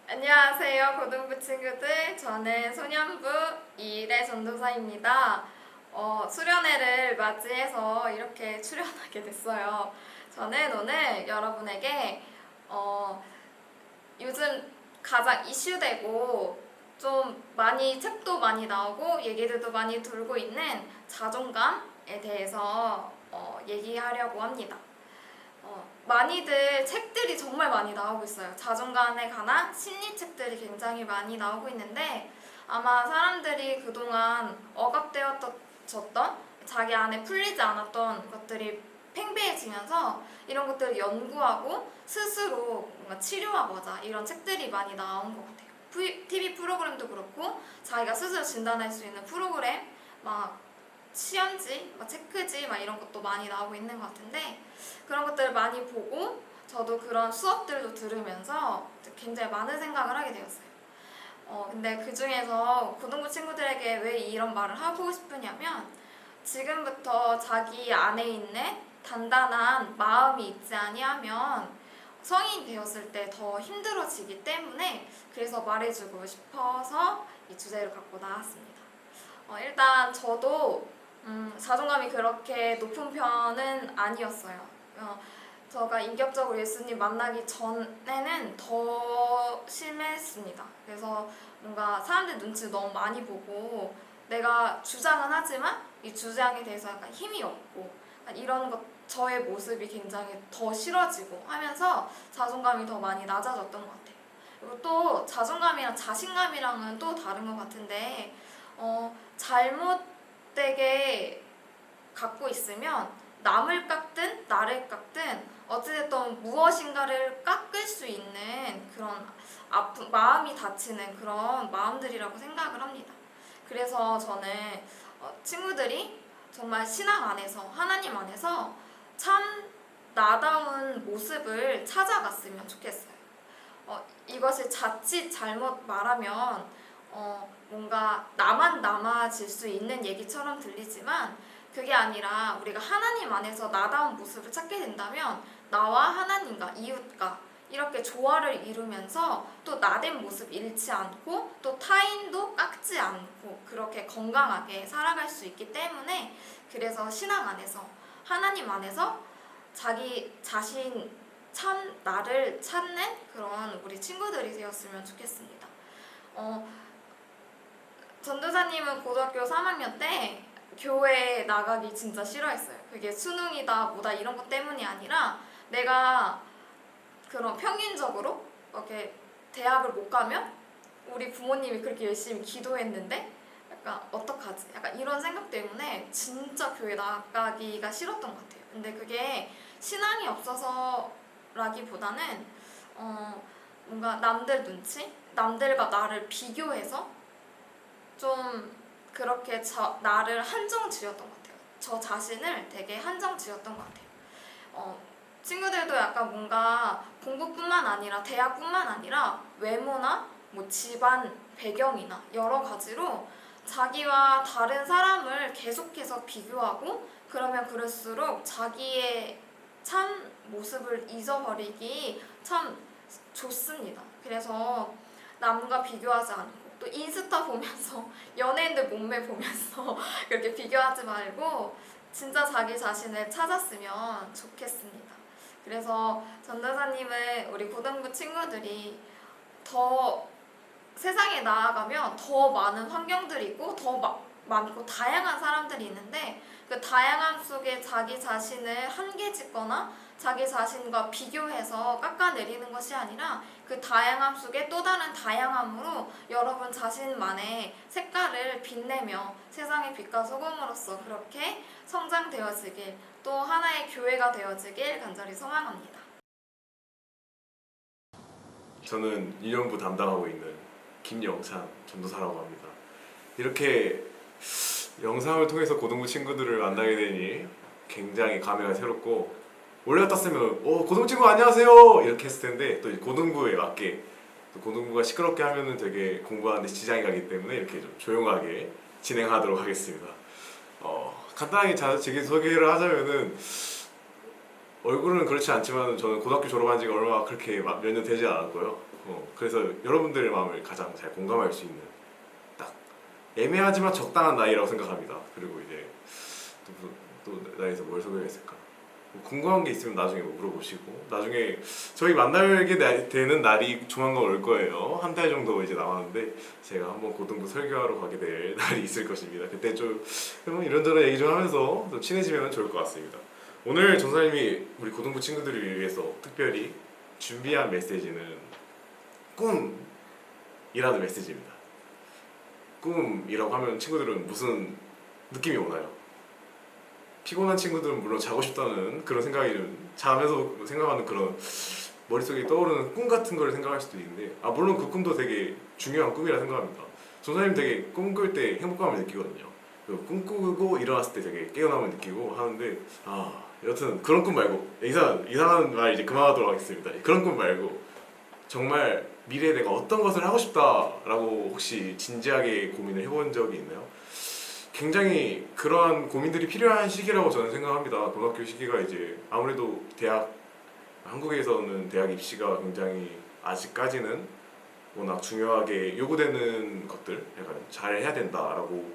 안녕하세요, 고등부 친구들. 저는 소년부 2일의 전도사입니다. 수련회를 맞이해서 이렇게 출연하게 됐어요. 저는 오늘 여러분에게 요즘 가장 이슈되고 좀 많이 책도 많이 나오고 얘기들도 많이 돌고 있는 자존감에 대해서 얘기하려고 합니다. 많이들 책들이 정말 많이 나오고 있어요. 자존감에 관한 심리책들이 굉장히 많이 나오고 있는데 아마 사람들이 그동안 억압되었던 자기 안에 풀리지 않았던 것들이 팽배해지면서 이런 것들을 연구하고 스스로 뭔가 치료하고자 이런 책들이 많이 나온 것 같아요. TV 프로그램도 그렇고 자기가 스스로 진단할 수 있는 프로그램 막 시험지, 체크지 이런 것도 많이 나오고 있는 것 같은데 그런 것들을 많이 보고 저도 그런 수업들도 들으면서 굉장히 많은 생각을 하게 되었어요. 근데 그 중에서 고등부 친구들에게 왜 이런 말을 하고 싶으냐면 지금부터 자기 안에 있는 단단한 마음이 있지 아니하면 성인 되었을 때 더 힘들어지기 때문에 그래서 말해주고 싶어서 이 주제를 갖고 나왔습니다. 일단 저도 자존감이 그렇게 높은 편은 아니었어요. 제가 인격적으로 예수님 만나기 전에는 더 심했습니다. 그래서 뭔가 사람들 눈치 너무 많이 보고 내가 주장은 하지만 이 주장에 대해서 약간 힘이 없고 이런 것 저의 모습이 굉장히 더 싫어지고 하면서 자존감이 더 많이 낮아졌던 것 같아요. 그리고 또 자존감이랑 자신감이랑은 또 다른 것 같은데 잘못되게 갖고 있으면 남을 깎든 나를 깎든 어찌됐든 무엇인가를 깎을 수 있는 그런 아픈 마음이 다치는 그런 마음들이라고 생각을 합니다. 그래서 저는 친구들이 정말 신앙 안에서 하나님 안에서 참 나다운 모습을 찾아갔으면 좋겠어요. 이것을 자칫 잘못 말하면 뭔가 나만 남아질 수 있는 얘기처럼 들리지만 그게 아니라 우리가 하나님 안에서 나다운 모습을 찾게 된다면 나와 하나님과 이웃과 이렇게 조화를 이루면서 또 나된 모습 잃지 않고 또 타인도 깎지 않고 그렇게 건강하게 살아갈 수 있기 때문에 그래서 신앙 안에서 하나님 안에서 자기 자신 참 나를 찾는 그런 우리 친구들이 되었으면 좋겠습니다. 전도사님은 고등학교 3학년 때 교회에 나가기 진짜 싫어했어요. 그게 수능이다 뭐다 이런 것 때문이 아니라 내가 그런 평균적으로 이렇게 대학을 못 가면 우리 부모님이 그렇게 열심히 기도했는데 약간 어떡하지? 약간 이런 생각 때문에 진짜 교회 나가기가 싫었던 것 같아요. 근데 그게 신앙이 없어서라기보다는 뭔가 남들 눈치? 남들과 나를 비교해서 좀 그렇게 나를 한정 지었던 것 같아요. 저 자신을 되게 한정 지었던 것 같아요. 친구들도 약간 뭔가 공부뿐만 아니라 대학뿐만 아니라 외모나 뭐 집안 배경이나 여러 가지로 자기와 다른 사람을 계속해서 비교하고 그러면 그럴수록 자기의 참 모습을 잊어버리기 참 좋습니다. 그래서 남과 비교하지 않고 또 인스타 보면서 연예인들 몸매 보면서 그렇게 비교하지 말고 진짜 자기 자신을 찾았으면 좋겠습니다. 그래서 전도사님은 우리 고등부 친구들이 더 세상에 나아가면 더 많은 환경들이 있고 더 많고 다양한 사람들이 있는데 그 다양함 속에 자기 자신을 한계 짓거나 자기 자신과 비교해서 깎아내리는 것이 아니라 그 다양함 속에 또 다른 다양함으로 여러분 자신만의 색깔을 빛내며 세상의 빛과 소금으로서 그렇게 성장되어지길 또 하나의 교회가 되어지길 간절히 소망합니다. 저는 유년부 담당하고 있는 김영찬 전도사라고 합니다. 이렇게 영상을 통해서 고등부 친구들을 만나게 되니 굉장히 감회가 새롭고 원래 같았으면 고등부 친구 안녕하세요 이렇게 했을 텐데 또 고등부에 맞게 또 고등부가 시끄럽게 하면은 되게 공부하는데 지장이 가기 때문에 이렇게 좀 조용하게 진행하도록 하겠습니다. 간단하게 자기소개를 하자면은 얼굴은 그렇지 않지만 저는 고등학교 졸업한 지가 얼마 그렇게 몇 년 되지 않았고요. 그래서 여러분들의 마음을 가장 잘 공감할 수 있는 딱 애매하지만 적당한 나이라고 생각합니다. 그리고 이제 또 나이에서 뭘 소개했을까? 궁금한 게 있으면 나중에 뭐 물어보시고 나중에 저희 만나게 되는 날이 조만간 올 거예요. 한 달 정도 이제 남았는데 제가 한번 고등부 설교하러 가게 될 날이 있을 것입니다. 그때 좀 이런저런 얘기 좀 하면서 좀 친해지면 좋을 것 같습니다. 오늘 전사님이 우리 고등부 친구들을 위해서 특별히 준비한 메시지는 꿈이라는 메시지입니다. 꿈이라고 하면 친구들은 무슨 느낌이 오나요? 피곤한 친구들은 물론 자고 싶다는 그런 생각이 좀 자면서 생각하는 그런 머릿속에 떠오르는 꿈 같은 걸 생각할 수도 있는데 물론 그 꿈도 되게 중요한 꿈이라 생각합니다. 전사님 되게 꿈꿀 때 행복감을 느끼거든요. 꿈꾸고 일어났을 때 되게 깨어남을 느끼고 하는데 여튼 그런 꿈 말고 이상한 말 이제 그만하도록 하겠습니다. 그런 꿈 말고 정말 미래에 내가 어떤 것을 하고 싶다라고 혹시 진지하게 고민을 해본 적이 있나요? 굉장히 그러한 고민들이 필요한 시기라고 저는 생각합니다. 고등학교 시기가 이제 아무래도 한국에서는 대학 입시가 굉장히 아직까지는 워낙 중요하게 요구되는 것들, 약간 잘 해야 된다라고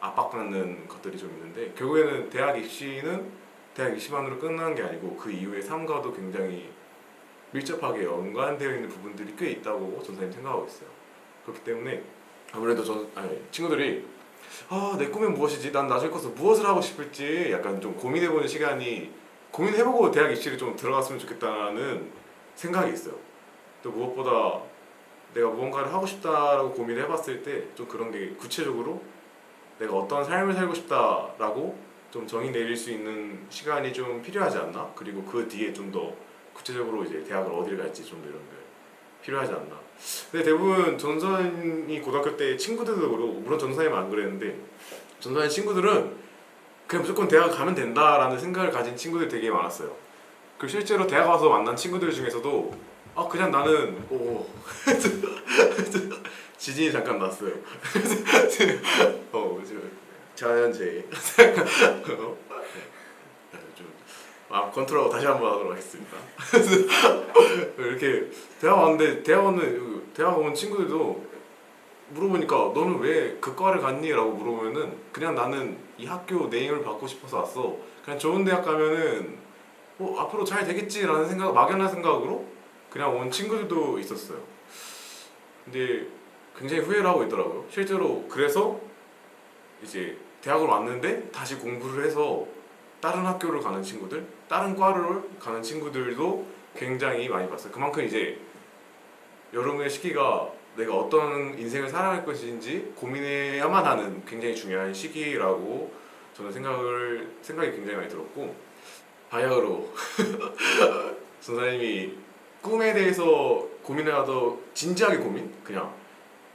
압박받는 것들이 좀 있는데 결국에는 대학 입시만으로 끝나는 게 아니고 그 이후의 삶과도 굉장히 밀접하게 연관되어 있는 부분들이 꽤 있다고 전사님 생각하고 있어요. 그렇기 때문에 아무래도 친구들이 내 꿈은 무엇이지? 난 나중에 커서 무엇을 하고 싶을지 약간 좀 고민해보는 시간이 고민해보고 대학 입시를 좀 들어갔으면 좋겠다는 생각이 있어요. 또 무엇보다 내가 무언가를 하고 싶다라고 고민을 해봤을 때 좀 그런 게 구체적으로 내가 어떤 삶을 살고 싶다라고 좀 정의 내릴 수 있는 시간이 좀 필요하지 않나? 그리고 그 뒤에 좀 더 구체적으로 이제 대학을 어디를 갈지 좀 더 이런 게 필요하지 않나. 근데 대부분 전선이 고등학교 때 친구들도 그렇고 물론 전선이는 안 그랬는데 전선의 친구들은 그냥 무조건 대학 가면 된다라는 생각을 가진 친구들이 되게 많았어요. 그리고 실제로 대학 와서 만난 친구들 중에서도 그냥 나는 지진이 잠깐 났어요. 자연재해 마음 컨트롤하고 다시 한번 하도록 하겠습니다. 이렇게 대학 온 친구들도 물어보니까 너는 왜 그 과를 갔니? 라고 물어보면은 그냥 나는 이 학교 네임을 받고 싶어서 왔어. 그냥 좋은 대학 가면은 앞으로 잘 되겠지라는 막연한 생각으로 그냥 온 친구들도 있었어요. 근데 굉장히 후회를 하고 있더라고요. 실제로 그래서 이제 대학을 왔는데 다시 공부를 해서 다른 학교를 가는 친구들, 다른 과를 가는 친구들도 굉장히 많이 봤어요. 그만큼 이제 여름의 시기가 내가 어떤 인생을 살아갈 것인지 고민해야만 하는 굉장히 중요한 시기라고 저는 생각이 굉장히 많이 들었고 바야흐로 선생님이 꿈에 대해서 고민을 하도 진지하게 그냥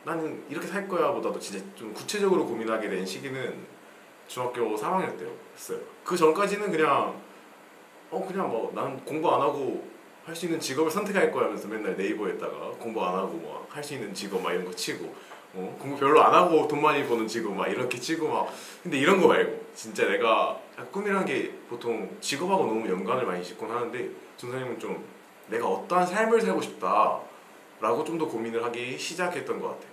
나는 이렇게 살 거야 보다도 진짜 좀 구체적으로 고민하게 된 시기는 중학교 3학년 때였어요. 그 전까지는 그냥 난 공부 안 하고 할 수 있는 직업을 선택할 거야 하면서 맨날 네이버에다가 공부 안 하고 막 할 수 있는 직업 막 이런 거 치고 공부 별로 안 하고 돈 많이 버는 직업 막 이렇게 치고 막 근데 이런 거 말고 진짜 내가 꿈이란 게 보통 직업하고 너무 연관을 많이 짓곤 하는데 전사님은 좀 내가 어떠한 삶을 살고 싶다 라고 좀 더 고민을 하기 시작했던 것 같아요.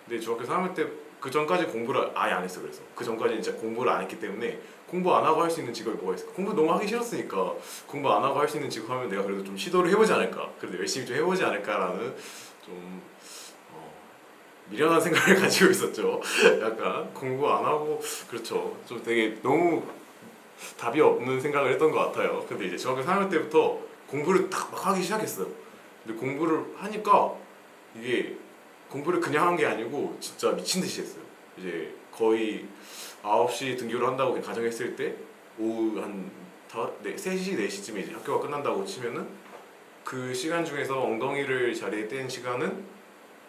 근데 중학교 3학년 때 그 전까지 공부를 아예 안 했어. 그래서 그 전까지 진짜 공부를 안 했기 때문에 공부 안 하고 할 수 있는 직업이 뭐가 있을까? 공부 너무 하기 싫었으니까 공부 안 하고 할 수 있는 직업 하면 내가 그래도 좀 시도를 해보지 않을까? 그래도 열심히 좀 해보지 않을까라는 좀 미련한 생각을 가지고 있었죠. 약간 공부 안 하고 그렇죠. 좀 되게 너무 답이 없는 생각을 했던 것 같아요. 근데 이제 중학교 3학년 때부터 공부를 딱 막 하기 시작했어요. 근데 공부를 하니까 이게 공부를 그냥 한 게 아니고 진짜 미친 듯이 했어요. 이제 거의 9시 등교를 한다고 그냥 가정했을 때 오후 한 3시, 4시쯤에 이제 학교가 끝난다고 치면은 그 시간 중에서 엉덩이를 자리에 뗀 시간은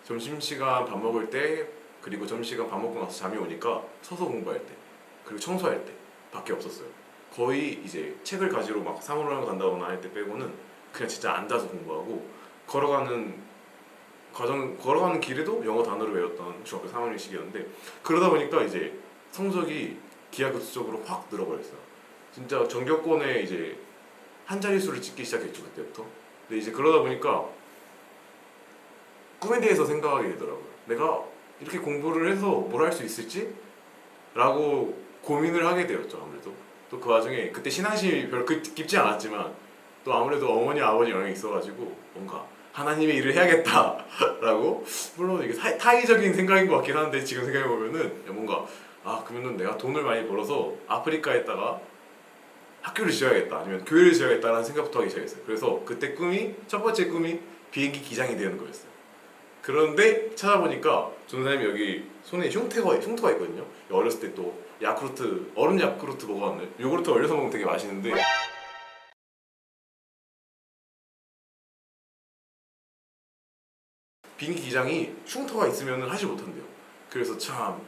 점심시간 밥 먹을 때 그리고 점심시간 밥 먹고 나서 잠이 오니까 서서 공부할 때 그리고 청소할 때 밖에 없었어요. 거의 이제 책을 가지러 막 사물함을 간다거나 할 때 빼고는 그냥 진짜 앉아서 공부하고 걸어가는 길에도 영어 단어를 외웠던 중학교 3학년 시기였는데 그러다 보니까 이제 성적이 기하급수적으로 확 늘어버렸어요. 진짜 전교권에 이제 한 자릿수를 찍기 시작했죠 그때부터. 근데 이제 그러다 보니까 꿈에 대해서 생각하게 되더라고요. 내가 이렇게 공부를 해서 뭘 할 수 있을지? 라고 고민을 하게 되었죠. 아무래도 또 그 와중에 그때 신앙심이 별로 깊지 않았지만 또 아무래도 어머니 아버지 영향이 있어가지고 뭔가 하나님의 일을 해야겠다라고 물론 이게 타의적인 생각인 것 같긴 한데 지금 생각해보면은 뭔가 그러면은 내가 돈을 많이 벌어서 아프리카에다가 학교를 지어야겠다 아니면 교회를 지어야겠다라는 생각부터 하기 시작했어요. 그래서 그때 첫 번째 꿈이 비행기 기장이 되는 거였어요. 그런데 찾아보니까 전사님이 여기 손에 흉터가 있거든요. 어렸을 때 또 야쿠르트 얼음 야쿠르트 먹어봤는데 요구르트 얼려서 먹으면 되게 맛있는데 비행기 기장이 흉터가 있으면 하지 못한대요. 그래서 참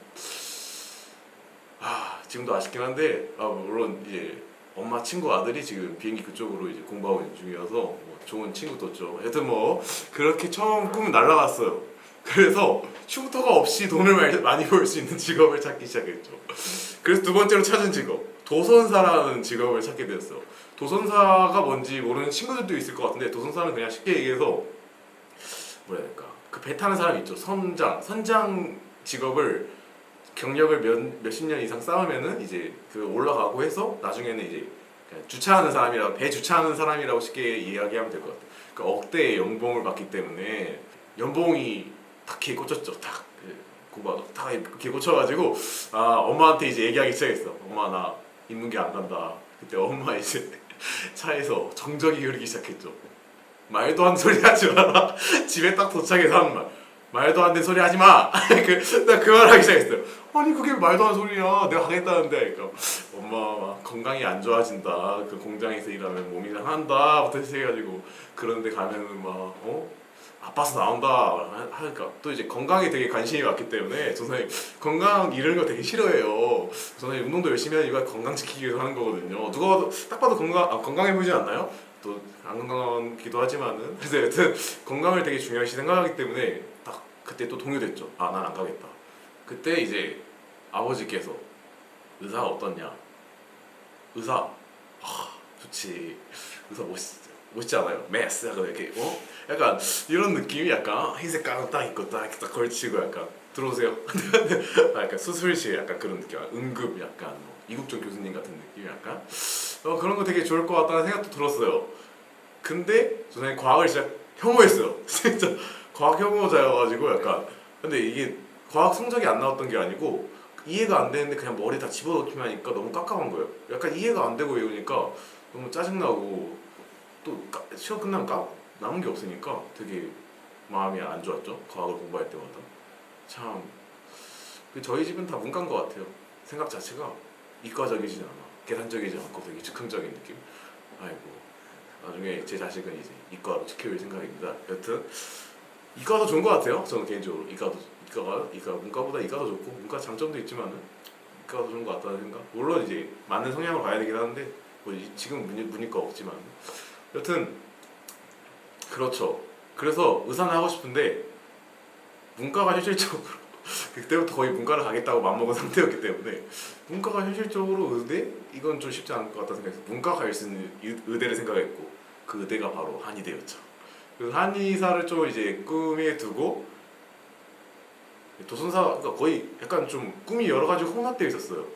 지금도 아쉽긴 한데 물론 이제 엄마 친구 아들이 지금 비행기 그쪽으로 이제 공부하고 있는 중이어서 뭐 좋은 친구 뒀죠. 하여튼 뭐 그렇게 처음 꿈은 날라갔어요. 그래서 흉터가 없이 돈을 많이 벌 수 있는 직업을 찾기 시작했죠. 그래서 두 번째로 찾은 직업 도선사라는 직업을 찾게 되었어요. 도선사가 뭔지 모르는 친구들도 있을 것 같은데 도선사는 그냥 쉽게 얘기해서 뭐라 해야 될까 그 배 타는 사람 있죠. 선장 직업을 경력을 몇십 년 이상 쌓으면은 이제 그 올라가고 해서 나중에는 이제 주차하는 사람이라고 배 주차하는 사람이라고 쉽게 이야기하면 될 것 같아요. 그 억대의 연봉을 받기 때문에 연봉이 딱 귀에 꽂혔죠. 딱 고바가 딱 귀에 꽂혀가지고 엄마한테 이제 얘기하기 시작했어. 엄마 나 인문계 안 간다. 그때 엄마 이제 차에서 정적이 흐르기 시작했죠. 말도 안 소리 하지 마라. 집에 딱 도착해서 하는 말. 말도 안 되는 소리 하지 마. 나 그 말 하기 시작했어요. 아니 그게 말도 안 소리야. 내가 가겠다는데. 그러니까 엄마 건강이 안 좋아진다. 그 공장에서 일하면 몸이 상한다. 부터 시작해가지고 그런데 가면은 아파서 나온다 하니까 또 이제 건강에 되게 관심이 많기 때문에 선생님 건강 잃는 거 되게 싫어해요. 선생님 운동도 열심히 하는 이유가 건강 지키기 위해서 하는 거거든요. 누가 봐도 딱 봐도 건강해 보이지 않나요? 또 안 건강하기도 하지만은 그래서 여튼 건강을 되게 중요시 생각하기 때문에 딱 그때 또 동요됐죠. 난 안 가겠다. 그때 이제 아버지께서 의사 어떻냐? 의사 좋지. 의사 멋있지 않아요? 메스 약간 이렇게 약간 이런 느낌이 약간 흰색 가운 딱 입고 딱 이렇게 딱 걸치고 약간 들어오세요. 약간 수술실 약간 그런 느낌. 응급 약간 이국종 교수님 같은 느낌 약간 그런 거 되게 좋을 것 같다는 생각도 들었어요. 근데 저는 과학을 진짜 혐오했어요. 진짜 과학 혐오자여가지고 약간 근데 이게 과학 성적이 안 나왔던 게 아니고 이해가 안 되는데 그냥 머리에 다 집어넣기만 하니까 너무 깝깝한 거예요. 약간 이해가 안 되고 이러니까 너무 짜증나고 또 시험 끝나면 남은 게 없으니까 되게 마음이 안 좋았죠. 과학을 공부할 때마다. 참 저희 집은 다 문과인 것 같아요. 생각 자체가 이과적이진 않아. 계산적이지 않고 되게 즉흥적인 느낌. 아이고 나중에 제 자식은 이제 이과로 지켜볼 생각입니다. 여튼 이과도 좋은 것 같아요. 저는 개인적으로 문과보다 이과도 좋고 문과 장점도 있지만은 이과도 좋은 것 같다는 생각. 물론 이제 맞는 성향으로 가야 되긴 하는데 지금 문이과 없지만 여튼 그렇죠. 그래서 의사는 하고 싶은데 문과가 현실적으로 그때부터 거의 문과를 가겠다고 맘먹은 상태였기 때문에 문과가 현실적으로 의대? 이건 좀 쉽지 않을 것 같다 생각해서 문과 갈 수 있는 의대를 생각했고 그 의대가 바로 한의대였죠. 그래서 한의사를 좀 이제 꿈에 두고 도선사 그러니까 거의 약간 좀 꿈이 여러 가지 혼합되어 있었어요.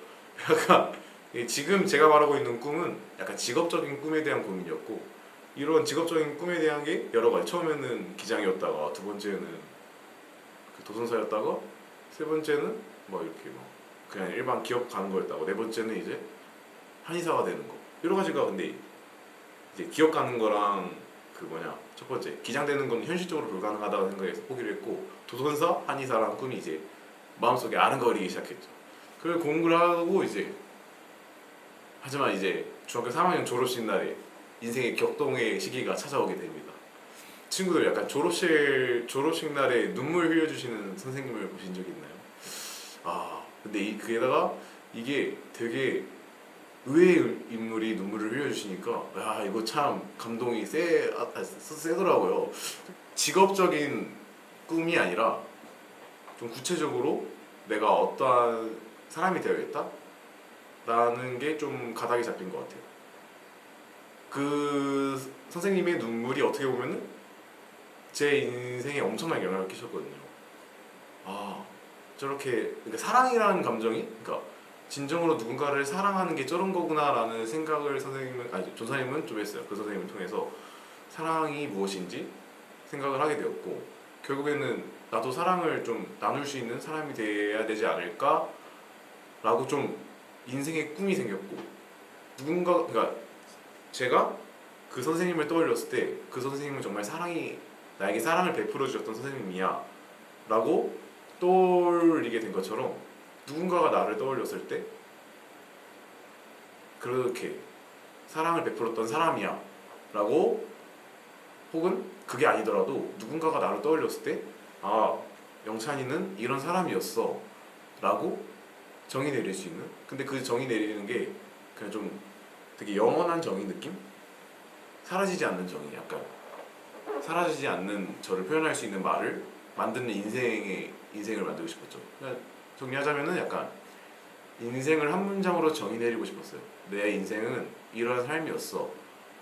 약간 지금 제가 말하고 있는 꿈은 약간 직업적인 꿈에 대한 고민이었고 이런 직업적인 꿈에 대한 게 여러 가지. 처음에는 기장이었다가 두 번째는 그 도선사였다가 세 번째는 뭐 이렇게 그냥 일반 기업 가는 거였다고 네 번째는 이제 한의사가 되는 거. 여러 가지가 근데 이제 기업 가는 거랑 첫 번째 기장 되는 건 현실적으로 불가능하다고 생각해서 포기를 했고 도선사 한의사라는 꿈이 이제 마음속에 아른거리기 시작했죠. 그걸 공부를 하고 이제 하지만 이제 중학교 3학년 졸업식 날에 인생의 격동의 시기가 찾아오게 됩니다. 친구들 약간 졸업식 날에 눈물 흘려주시는 선생님을 보신 적 있나요? 근데 그게다가 이게 되게 의외의 인물이 눈물을 흘려주시니까 이거 참 감동이 세더라고요. 직업적인 꿈이 아니라 좀 구체적으로 내가 어떠한 사람이 되어야겠다 라는 게 좀 가닥이 잡힌 것 같아요. 그 선생님의 눈물이 어떻게 보면은 제 인생에 엄청나게 영향을 끼쳤거든요. 아, 저렇게 그러니까 사랑이라는 감정이 그러니까 진정으로 누군가를 사랑하는 게 저런 거구나라는 생각을 선생님은 아니 조사님은 좀 했어요. 그 선생님을 통해서 사랑이 무엇인지 생각을 하게 되었고 결국에는 나도 사랑을 좀 나눌 수 있는 사람이 돼야 되지 않을까라고 좀 인생의 꿈이 생겼고 누군가 그러니까 제가 그 선생님을 떠올렸을 때 그 선생님은 정말 사랑이 나에게 사랑을 베풀어 주셨던 선생님이야 라고 떠올리게 된 것처럼 누군가가 나를 떠올렸을 때 그렇게 사랑을 베풀었던 사람이야 라고 혹은 그게 아니더라도 누군가가 나를 떠올렸을 때 아, 영찬이는 이런 사람이었어 라고 정의 내릴 수 있는 근데 그 정의 내리는 게 그냥 좀 되게 영원한 정의 느낌? 사라지지 않는 정의 약간 사라지지 않는 저를 표현할 수 있는 말을 만드는 인생을 만들고 싶었죠. 그러니까 정리하자면은 약간 인생을 한 문장으로 정의 내리고 싶었어요. 내 인생은 이런 삶이었어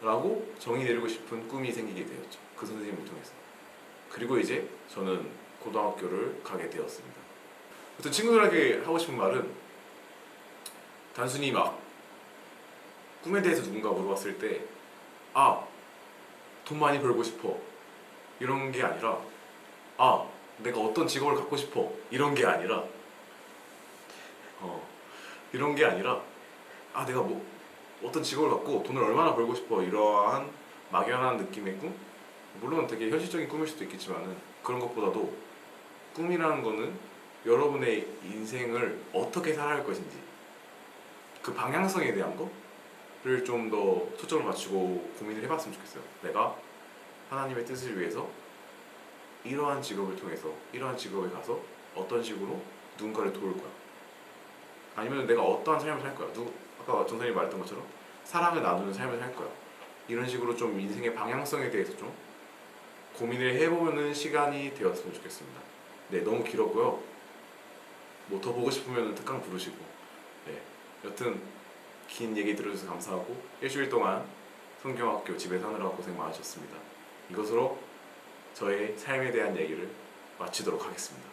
라고 정의 내리고 싶은 꿈이 생기게 되었죠. 그 선생님을 통해서. 그리고 이제 저는 고등학교를 가게 되었습니다. 아무튼 친구들에게 하고 싶은 말은 단순히 막 꿈에 대해서 누군가 물어봤을 때 아, 돈 많이 벌고 싶어 이런 게 아니라 아, 내가 어떤 직업을 갖고 싶어 이런 게 아니라 이런 게 아니라 아, 내가 뭐 어떤 직업을 갖고 돈을 얼마나 벌고 싶어 이러한 막연한 느낌의 꿈? 물론 되게 현실적인 꿈일 수도 있겠지만은 그런 것보다도 꿈이라는 거는 여러분의 인생을 어떻게 살아갈 것인지 그 방향성에 대한 거를 좀 더 초점을 맞추고 고민을 해봤으면 좋겠어요. 내가 하나님의 뜻을 위해서 이러한 직업을 통해서 이러한 직업에 가서 어떤 식으로 누군가를 도울 거야. 아니면 내가 어떠한 삶을 살 거야. 아까 전선이 말했던 것처럼 사랑을 나누는 삶을 살 거야. 이런 식으로 좀 인생의 방향성에 대해서 좀 고민을 해보는 시간이 되었으면 좋겠습니다. 네, 너무 길었고요. 뭐 더 보고 싶으면 특강 부르시고. 네, 여튼 긴 얘기 들어주셔서 감사하고 일주일 동안 성경학교 집에서 하느라 고생 많으셨습니다. 이것으로 저의 삶에 대한 얘기를 마치도록 하겠습니다.